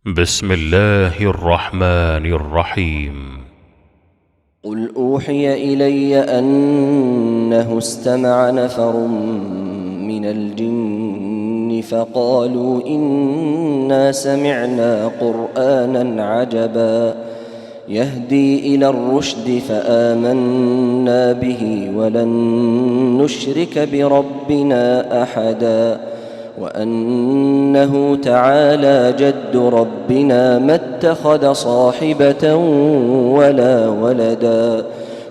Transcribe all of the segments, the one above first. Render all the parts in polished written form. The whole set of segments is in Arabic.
بسم الله الرحمن الرحيم. قل أوحي إلي أنه استمع نفر من الجن فقالوا إنا سمعنا قرآنا عجبا يهدي إلى الرشد فآمنا به ولن نشرك بربنا أحدا وأنه تعالى جد ربنا ما اتخذ صاحبة ولا ولدا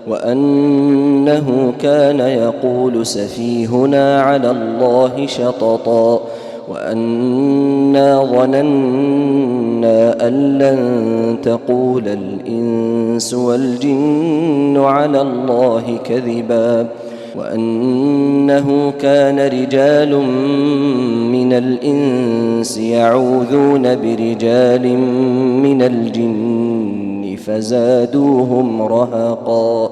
وأنه كان يقول سفيهنا على الله شططا وأنا ظننا أن لن تقول الإنس والجن على الله كذبا وأنه كان رجال من الإنس يعوذون برجال من الجن فزادوهم رهقا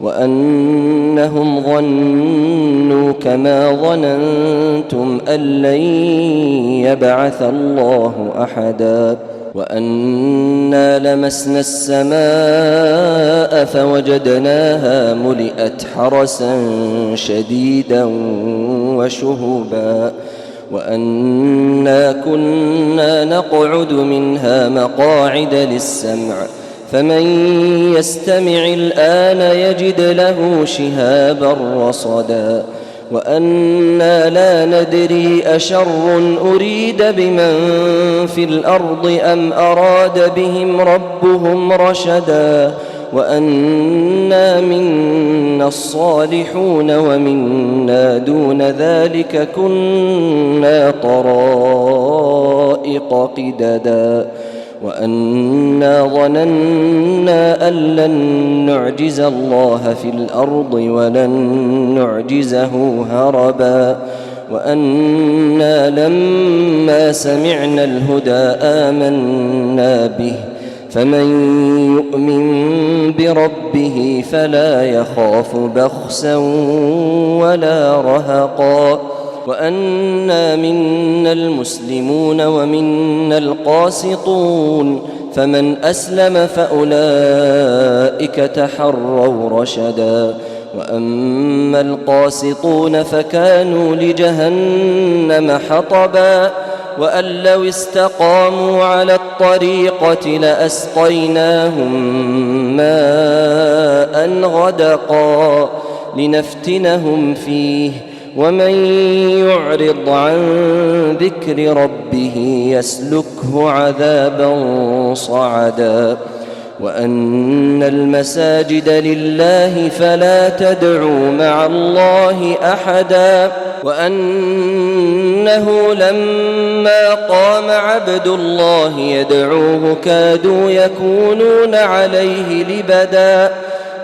وأنهم ظنوا كما ظننتم أن لن يبعث الله أحدا وأنا لمسنا السماء فوجدناها ملئت حرسا شديدا وشهبا وأنا كنا نقعد منها مقاعد للسمع فمن يستمع الآن يجد له شهابا رصدا وأنا لا ندري أشر أريد بمن في الأرض أم أراد بهم ربهم رشدا وأنا منا الصالحون ومنا دون ذلك كنا طرائق قددا وأنا ظننا أن لن نعجز الله في الأرض ولن نعجزه هربا وأنا لما سمعنا الهدى آمنا به فمن يؤمن بربه فلا يخاف بخسا ولا رهقا وأنا منا المسلمون ومنا القاسطون فمن أسلم فأولئك تحروا رشدا وأما القاسطون فكانوا لجهنم حطبا وأن لو استقاموا على الطريقة لأسقيناهم ماء غدقا لنفتنهم فيه ومن يعرض عن ذكر ربه يسلكه عذابا صعدا وأن المساجد لله فلا تدعوا مع الله أحدا وأنه لما قام عبد الله يدعوه كادوا يكونون عليه لبدا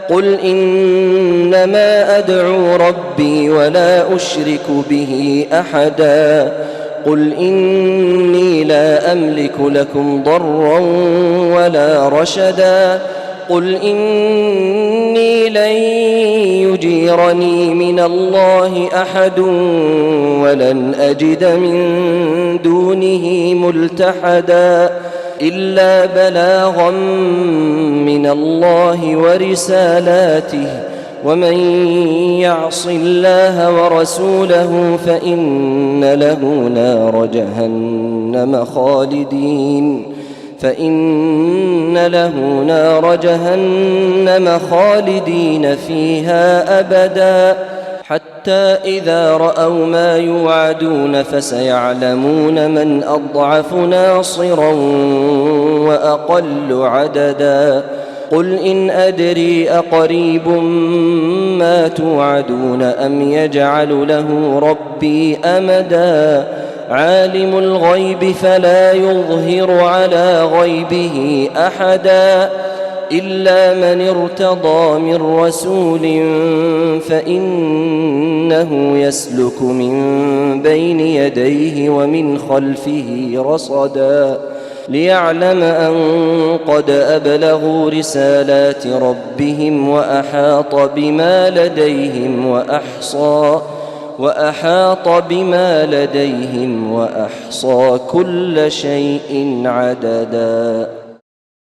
قل إنما أدعو ربي ولا أشرك به أحدا قل إني لا أملك لكم ضرا ولا رشدا قل إني لن يجيرني من الله أحد ولن أجد من دونه ملتحدا إلا بلاغا من الله ورسالاته ومن يعص الله ورسوله فإن له نار جهنم خالدين فيها أبدا حتى إذا رأوا ما يوعدون فسيعلمون من أضعف ناصرا وأقل عددا قل إن أدري أقريب ما توعدون أم يجعل له ربي أمدا عالم الغيب فلا يظهر على غيبه أحدا إلا من ارتضى من رسول فإنه يسلك من بين يديه ومن خلفه رصدا ليعلم أن قد أبلغوا رسالات ربهم وأحاط بما لديهم وأحاط بما لديهم وأحصى كل شيء عددا.